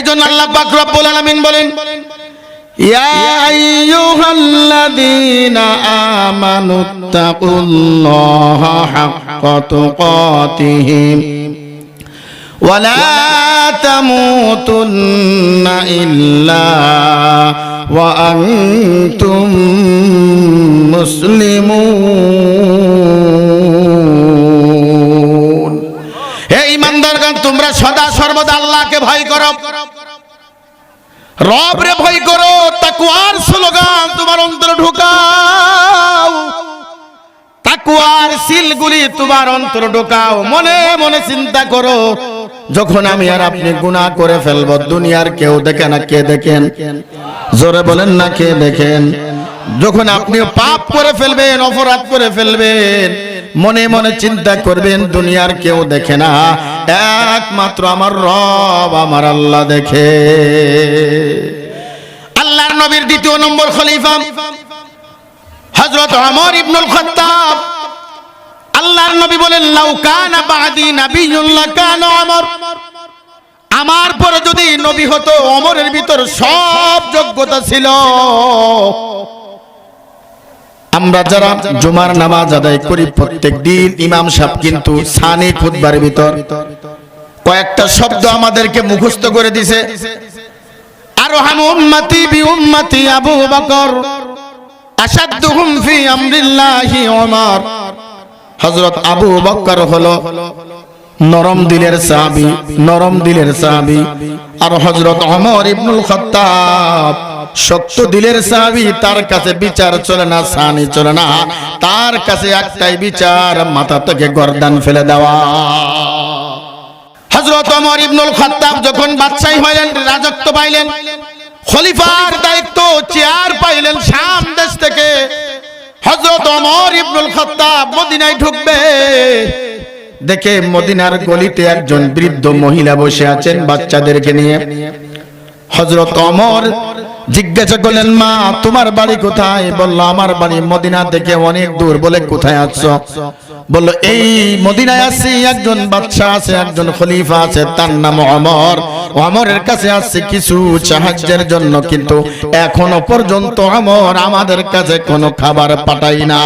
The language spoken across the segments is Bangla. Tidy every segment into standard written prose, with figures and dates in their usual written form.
এইজন্য আল্লাহ পাক রব্বুল আলামিন বলেন ইয়া আইয়ুহাল্লাযীনা আমানুত্তাকুল্লাহা হাক্কা তুকাতিহি ওয়া লা তামুতুন্না ইল্লা ওয়া আনতুম মুসলিমুন। হে ঈমানদারগণ, তোমরা সদা সর্বদা আল্লাহকে ভয় করো, রবরে ভয় করো। তাকওয়ার স্লোগান তোমার অন্তরে ঢোকাও, তাকওয়ার সিলগুলি তোমার অন্তরে ঢোকাও। মনে মনে চিন্তা করো, যখন আমি আর আপনি গুনাহ করে ফেলবো, দুনিয়ার কেউ দেখে না, কে দেখেন? জোরে বলেন না, কে দেখেন? যখন আপনি পাপ করে ফেলবেন, অপরাধ করে ফেলবেন, মনে মনে চিন্তা করবেন দুনিয়ার কেউ দেখে না, একমাত্র আমার রব, আমার আল্লাহ দেখে। আল্লাহর নবীর দ্বিতীয় নম্বর খলিফা হযরত ওমর ইবনুল খাত্তাব। আল্লাহর নবী বলেন লাউ কানা বাদি নাবিয়্যুন লাকানা ওমর। আমার পরে যদি নবী হতো, ওমরের ভিতর সব যোগ্যতা ছিল। আমরা যারা জুমার নামাজ আদায় করি প্রত্যেক দিন, ইমাম সাহেব কিন্তু সানি খুতবার ভিতর কয়েকটা শব্দ আমাদেরকে মুখস্থ করে দিছে। আরহামু উম্মতি বি উম্মতি আবু বকর, আশাদ্দুহুম ফি আমরিল্লাহি ওমর। হযরত আবু বকর হলো নরম দিলের সাহাবী, নরম দিলের সাহাবী। আর হযরত ওমর ইবনুল খাত্তাব শক্ত দিলের সাহাবী। তার কাছে বিচার চলে না, সানি চলে না, তার কাছে একটাই বিচার, মাথা থেকে গর্দান ফেলে দেওয়া। হযরত ওমর ইবনুল খাত্তাব যখন বাদশাহী হলেন, রাজত্ব পাইলেন, খলিফার দায়িত্ব, চেয়ার পাইলেন শাম দেশ থেকে, হযরত ওমর ইবনুল খাত্তাব মদিনায় ঢুকবে, দেখে মদিনার গলিতে একজন বৃদ্ধ মহিলা বসে আছেন বাচ্চাদেরকে নিয়ে। হযরত ওমর জিজ্ঞাসা করলেন, মা তোমার বাড়ি কোথায়? বলল আমার বাড়ি মদিনা থেকে অনেক দূর। বলে কোথায় আছো? বলল এই মদিনায় আছি, একজন বাদশা আছে, একজন খলিফা আছে, তার নাম ওমর। ওমরের কাছে আসছে কিছু সাহায্যের জন্য, কিন্তু এখনো পর্যন্ত ওমর আমাদের কাছে কোনো খাবার পাঠাই না।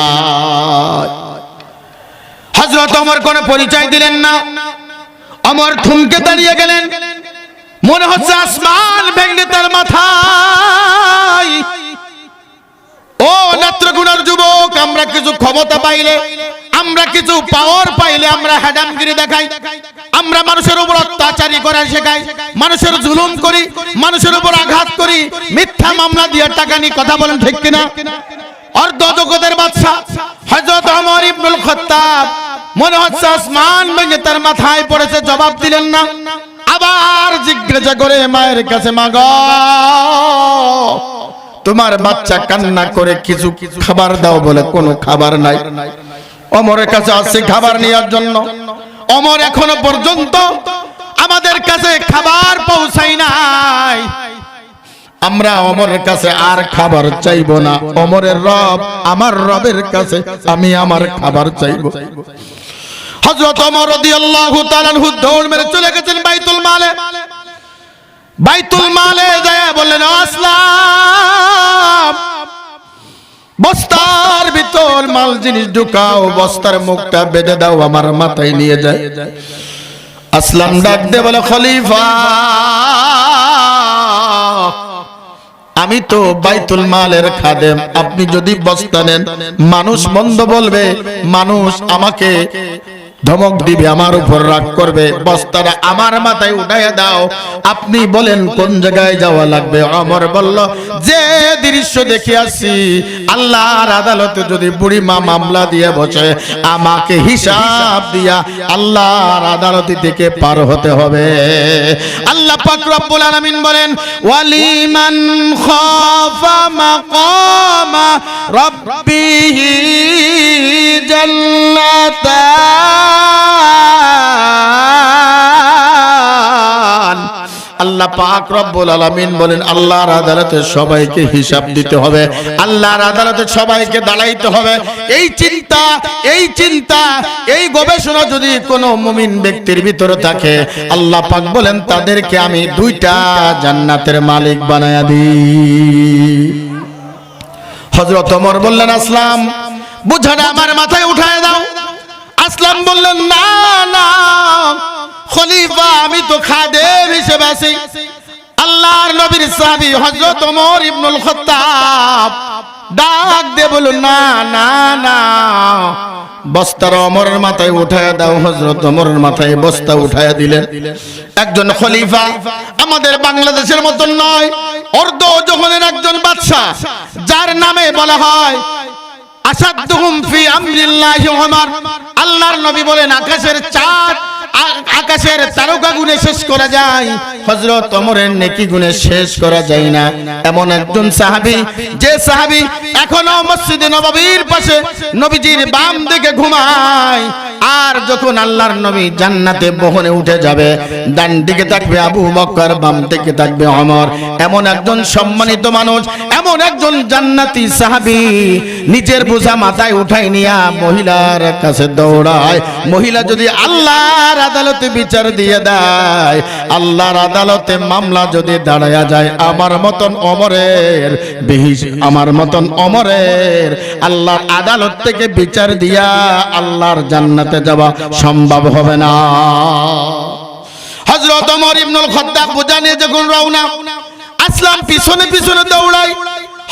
হযরত ওমর কোনো পরিচয় দিলেন না। ওমর থমকে দাঁড়িয়ে গেলেন, মনে হচ্ছে আসমান ভেঙে তার মাথায়। ও নেত্রকোনার যুবক, আমরা কিছু ক্ষমতা পাইলে, আমরা কিছু পাওয়ার পাইলে আমরা হাদামগিরি দেখাই, আমরা মানুষের উপর অত্যাচারী করা শেখাই, মানুষের জুলুম করি, মানুষের উপর আঘাত করি, মিথ্যা মামলা দিয়ে টাকা নিয়ে কথা বলেন, ঠিক কিনা? অর্ধ জগতের বাদশা হযরত ওমর ইবনুল খাত্তাব মনে হচ্ছে আসমান ভেঙে তার মাথায় পড়েছে, জবাব দিলেন না। আবার জিজ্ঞাসা করে মায়ের কাছে, মা গো তোমার বাচ্চা কান্না করে কিছু খাবার দাও। বলে কোনো খাবার নাই। ওমরের কাছে আসছে খাবার নেওয়ার জন্য। ওমর এখনো পর্যন্ত আমাদের কাছে খাবার পৌঁছায় নাই। আমরা ওমরের কাছে আর খাবার চাইবো না। ওমরের রব, আমার রবের কাছে আমি আমার খাবার চাইবো। হযরত ওমর রাদিয়াল্লাহু তাআলা আনহু দৌড় মেরে চলে গেছেন বাইতুল মালে। বাইতুল মালে যায় বললেন, আসলাম বস্তার ভিতর মাল জিনিস ঢুকাও, বস্তার মুখটা বেঁধে দাও, আমার মাথায় নিয়ে যায়। আসলাম ডাক দে বলে, খলিফা আমি তো বাইতুল মালের খাদেম, আপনি যদি বস্তা নেন মানুষ মন্দ বলবে, মানুষ আমাকে ধমক দিবে, আমার উপর রাগ করবে, বস্তাটা আমার মাথায় উঠাইয়া দাও, আপনি বলেন কোন জায়গায় যাওয়া লাগবে। ওমর বলল, যে দৃশ্য দেখে আসছি, আল্লাহর আদালতে যদি বুড়ি মা মামলা দিয়ে বসে, আমাকে হিসাব দিয়া আল্লাহর আদালত থেকে পার হতে হবে। আল্লাহ পাক রব্বুল আলামিন বলেন, ওয়ালিমান খাফা মাকামা রাব্বিহি জান্নাতান। আল্লাহ পাক রব্বুল আলামিন বলেন আল্লাহর আদালতে সবাইকে হিসাব দিতে হবে, আল্লাহর আদালতে সবাইকে দাঁড়াইতে হবে। এই চিন্তা এই গবেষণা যদি কোনো মুমিন ব্যক্তির ভিতরে থাকে, আল্লাহ পাক বলেন তাদেরকে আমি দুইটা জান্নাতের মালিক বানায়া দিই। হযরত ওমর বললেন আসলাম বুঝাটা আমার মাথায় উঠায় দাও। আসলাম বললেন না না খলিফা, আমি তো খাদেম হিসেবে আছি। আল্লাহর নবীর সাহাবী হযরত ওমর ইবনুল খাত্তাব ডাক দিয়ে বললেন না না না, বস্তার ওমরের মাথায় উঠায় দাও। হযরত ওমরের মাথায় বস্তা উঠায় দিলেন। একজন খলিফা আমাদের বাংলাদেশের মতন নয়, অর্ধ ওজনের একজন বাদশা, যার নামে বলা হয় আসাদুহুম ফি আমরিল্লাহি ওমর। আল্লাহর নবী বলেন আকাশের চাঁদ, আকাশের তারকা গুণে শেষ করা যায়, হযরত ওমরের নেকি গুণে শেষ করা যায় না। এমন একজন সাহাবী, যে সাহাবী এখনো মসজিদে নববীর পাশে নবীজির বাম দিকে ঘুমায়, আর যখন আল্লাহর নবী জান্নাতে বহনে উঠে যাবে, ডান দিকে থাকবে আবু বকর, বাম দিকে থাকবে ওমর। এমন একজন সম্মানিত মানুষ, এমন একজন জান্নাতি সাহাবী নিজের বোঝা মাথায় উঠাই নিয়া মহিলার কাছে দৌড়ায়। মহিলা যদি আল্লাহর আদালতে বিচার দিয়ে দেয়, আল্লাহর আদালতে মামলা যদি দাঁড়ায়া যায়, আমার মতন ওমরের আল্লাহর আদালত থেকে বিচার দিয়া আল্লাহর জান্নাতে যাওয়া সম্ভব হবে না। হযরত ওমর ইবনুল খাত্তাব বোঝা নিয়ে যখন রওনা, আসলাম পিছনে পিছনে দৌড়ায়।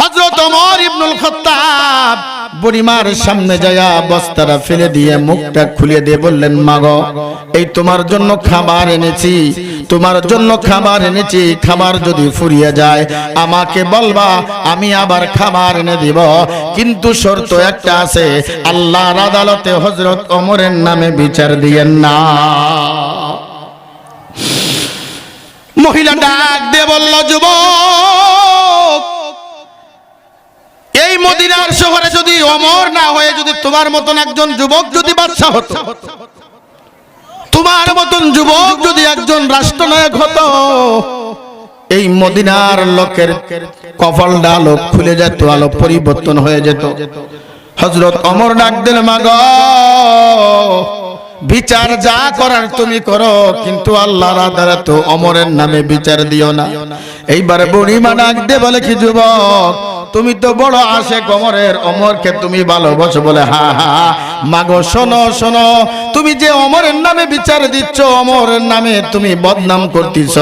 হযরত ওমর ইবনুল খাত্তাব বুড়িমার সামনে যায়া বস্তাটা ফেলে দিয়ে মুখটা খুলে দিয়ে বললেন মাগো, এই তোমার জন্য খাবার এনেছি, তোমার জন্য খাবার এনেছি। খাবার যদি ফুরিয়ে যায় আমাকে বলবা, আমি আবার খাবার এনে দিব, কিন্তু শর্ত একটা আছে, আল্লাহর আদালতে হযরত ওমরের নামে বিচার দিয়েন না। মহিলা ডাক দিয়ে বলল যুবক, এই মদিনার শহরে যদি ওমর না হয়ে যদি তোমার মতন একজন যুবক যদি বাদশা হতো, তোমার মতন যুবক যদি একজন রাষ্ট্রনায়ক হতো, এই মদিনার লোকের কপালটা আলো খুলে যেত, আলো পরিবর্তন হয়ে যেত। হযরত ওমর ডাক দিল মাগো, বিচার যা করার তুমি করো, কিন্তু আল্লাহর আদালতে ওমরের নামে বিচার দিও না। এইবার বুড়িমা ডাক দিয়ে বলে কি যুবক, তুমি তো বড় আশেক ওমরের, ওমরকে তুমি ভালোবাসো বলে হা হা। মাগো শোনো শোনো, তুমি যে ওমরের নামে বিচার দিচ্ছ, ওমরের নামে তুমি বদনাম করতেছ।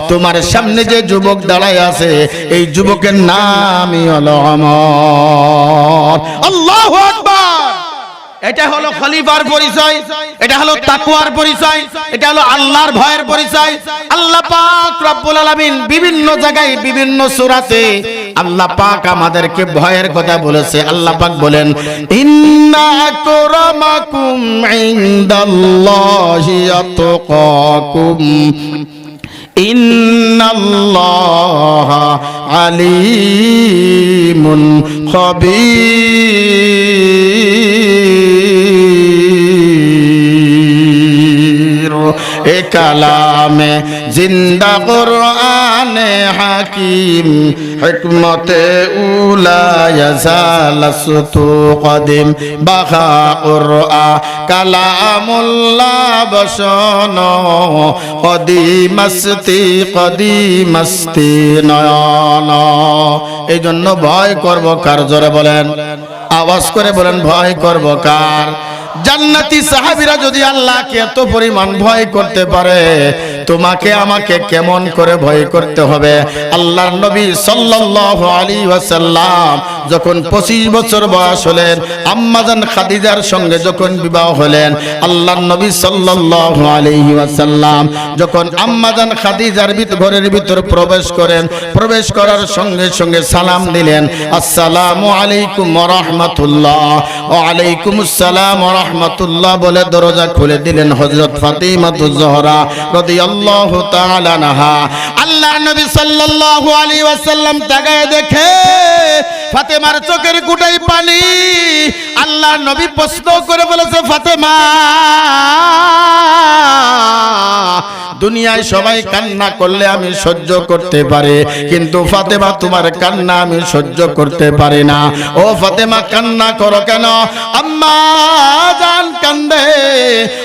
তোমার সামনে যে যুবক দাঁড়ায় আছে, এই যুবকের নামই হলো ওমর। আল্লাহু আকবার। এটা হলো খলিফার পরিচয়, এটা হলো তাকওয়ার পরিচয়, এটা হলো আল্লাহর ভয়ের পরিচয়। আল্লাহ পাক রব্বুল আলামিন বিভিন্ন জায়গায় বিভিন্ন সূরাতে আল্লাহ পাক আমাদেরকে ভয়ের কথা বলেছে। আল্লাহ পাক বলেন ইন্না আকরামাকুম ইনদাল্লাহি আতকাকুম ইন্নাল্লাহা আলিমুন খবীর। এ কালামে জিন্দা কুরআনে হাকিম হিকমতে উলা ইয়াজালাসতু কদিম বাখা কুরআ কালামুল্লাহ বসন কদিমাস্তি নয়ন। এই জন্য ভয় করব কার? জোরে বলেন, আওয়াজ করে বলেন, ভয় করব কার? জান্নাতি সাহাবীরা যদি আল্লাহকে এত পরিমাণ ভয় করতে পারে, তোমাকে আমাকে কেমন করে ভয় করতে হবে? আল্লাহর নবী সাল্লাল্লাহু আলাইহি ওয়াসাল্লাম যখন 25 বছর বয়স হলেন, আম্মাজান খাদিজার সঙ্গে যখন বিবাহ হলেন, আল্লাহর নবী সাল্লাল্লাহু আলাইহি ওয়াসাল্লাম যখন আম্মাজান খাদিজার ঘরের ভিতর প্রবেশ করেন, প্রবেশ করার সঙ্গে সঙ্গে সালাম দিলেন, আসসালামু আলাইকুম ওয়া রাহমাতুল্লাহ। ওয়া আলাইকুমুস সালাম ওয়া রাহমাতুল্লাহ বলে দরজা খুলে দিলেন হযরত ফাতিমাতুজ জোহরা রাদিয়াল্লাহু রাদিয়াল্লাহু তাআলা আনহা আল্লাহর নবী সাল্লাল্লাহু আলাইহি ওয়াসাল্লাম তাকায় দেখে ফাতেমার চোখের কুটাই পানি। আল্লাহর নবী প্রশ্ন করে বলেছে, ফাতেমা, দুনিয়ায় সবাই কান্না করলে আমি সহ্য করতে পারি, কিন্তু ফাতেমা তোমার কান্না আমি সহ্য করতে পারি না। ও ফাতেমা, কান্না করো কেন? আম্মা জান কান্দে।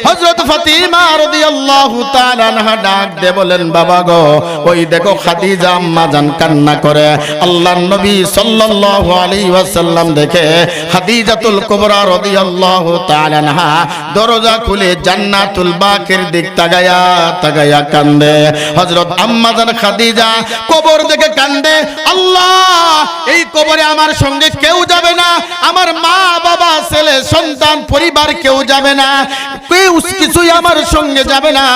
হযরত ফাতিমা রাদিয়াল্লাহু তাআলা আনহা ডাক দিয়ে বলেন, বাবা গো, ওই দেখো খাদিজা আম্মা জান কান্না করে। আল্লাহর নবী সাল্লাল্লাহু আলাইহি ওয়াসাল্লাম দেখে খাদিজাতুল কুবরা রাদিয়াল্লাহু তাআলা আনহা দরজা খুলে জান্নাতুল বাকির দিক তাকায়া তাকায়া কান্দে। হযরত আম্মা জান খাদিজা কবর দেখে কান্দে, আল্লাহ, এই কবরে আমার সঙ্গে কেউ যাবে না, আমার মা বাবা ছেলে সন্তান পরিবার কেউ যাবে না, কেউ কিছুই আমার সঙ্গে যাবে না।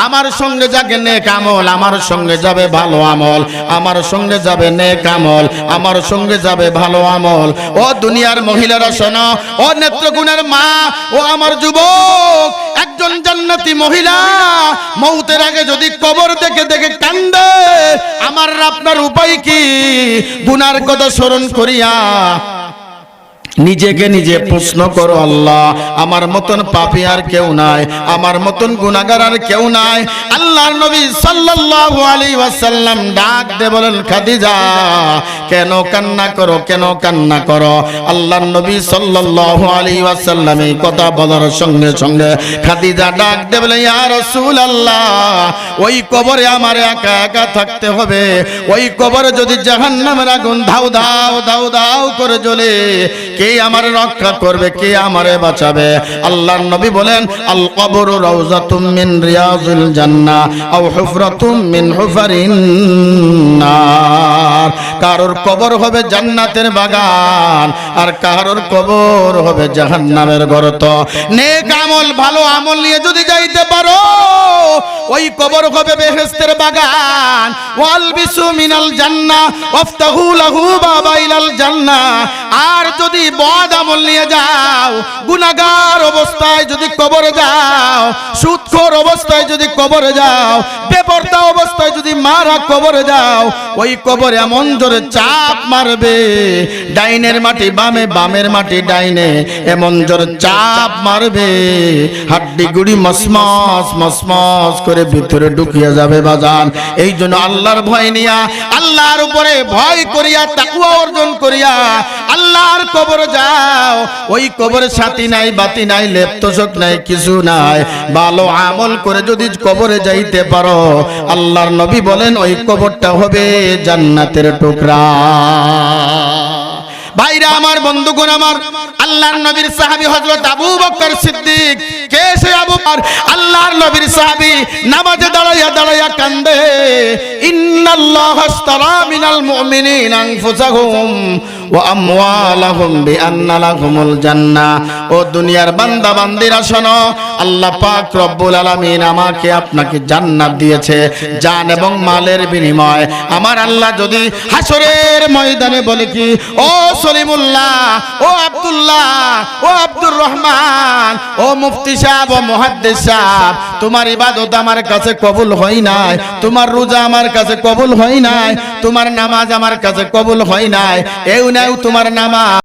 আমার সঙ্গে যাবে নেক আমল, আমার সঙ্গে যাবে ভালো আমল, আমার সঙ্গে যাবে নেক আমল, আমার সঙ্গে যাবে ভালো আমল। ও দুনিয়ার মহিলারা শোনো, ও নেত্রকোনার মা, ও আমার যুবক, একজন জান্নাতি মহিলা মৌতের আগে যদি কবর দেখে দেখে কান্দে, আমার আপনার উপায় কি? গুনার কথা স্মরণ করিয়া নিজেকে নিজে প্রশ্ন করো, আল্লাহ, আমার মতন পাপী আর কেউ নাই, আমার মতন গুনাহগার আর কেউ নাই। আল্লাহর নবী সাল্লাল্লাহু আলাইহি ওয়াসাল্লাম ডাক দিয়ে বলেন, খাদিজা, কেন কান্না করো, কেন কান্না করো? আল্লাহর নবী সাল্লাল্লাহু আলাইহি ওয়াসাল্লাম এই কথা বলার সঙ্গে সঙ্গে খাদিজা ডাক দিয়ে বলে, ইয়া রাসূলুল্লাহ, ওই কবরে আমার একা একা থাকতে হবে। ওই কবরে যদি জাহান্নামের আগুন ধাউ ধাউ ধাউ ধাউ করে জ্বলে, কে আমার রক্ষা করবে, কে আমারে বাঁচাবে? আল্লাহর নবী বলেন, আল কবরু রাউযাতুম মিন রিয়াজিল জান্নাহ আও হুফরাতুম মিন হুফারিন নার। কারোর কবর হবে জান্নাতের বাগান, আর কারোর কবর হবে জাহান্নামের গর্ত। নেক আমল, ভালো আমল নিয়ে যদি যাইতে পারো, ওই কবর হবে বেহেশতের বাগান। ওয়াল বিসু মিনাল জান্নাহ ওয়াফতাহু লাহু বাবা ইলাল জান্নাহ। আর যদি বদ আমল নিয়ে যাও, গুনাহগার অবস্থায় যদি কবরে যাও, সুদখোর অবস্থায় যদি কবরে যাও, বেপরদা অবস্থায় যদি মারা কবরে যাও, ওই কবরে এমন জোরে চাপ মারবে, ডাইনের মাটি বামে, বামের মাটি ডাইনে, এমন জোরে চাপ মারবে, হাড্ডি গুড়ি মসমস মসমস করে ভিতরে ঢুকিয়া যাবে বাজান। এই জন্য আল্লাহর ভয় নিয়া, আল্লাহর উপরে ভয় করিয়া, তাকওয়া অর্জন করিয়া আল্লাহর কবরে যাও। ওই কবরে সাথী নাই, বাতি নাই, লেপ্তশক নাই, কিছু নাই। ভালো আমল করে যদি কবরে যাইতে পারো, আল্লাহর নবী বলেন ওই কবরটা হবে জান্নাতের টুকরা। ভাইরা আমার, বন্ধুগণ আমার, আল্লাহর নবীর সাহাবী হযরত আবু বকর সিদ্দিক। কে সে আবু বকর? আল্লাহর নবীর সাহাবী, নামাজে দাঁড়াইয়া দাঁড়াইয়া কান্দে, ইন্নাল্লাহা আশতারা মিনাল মুমিনিনা আনফুসাহুম ওয়া আমওয়ালাহুম বিআন্না লাহুমুল জান্নাহ। ও দুনিয়ার বান্দা বান্দিরা শোনো, আল্লাহ পাক রব্বুল আলামিন আমাকে আপনাকে জান্নাত দিয়েছে জান এবং মালের বিনিময়। আমার আল্লাহ যদি হাসরের ময়দানে বলে কি, ও সলিমুল্লাহ, ও আব্দুল্লাহ, ও আব্দুর রহমান, ও মুফতি সাহেব, ও মুহাদ্দিস সাহেব, তোমার ইবাদত আমার কাছে কবুল হয় নাই, তোমার রোজা আমার কাছে কবুল হয় নাই, তোমার নামাজ আমার কাছে কবুল হয় নাই, এও নাও তোমার নামাজ।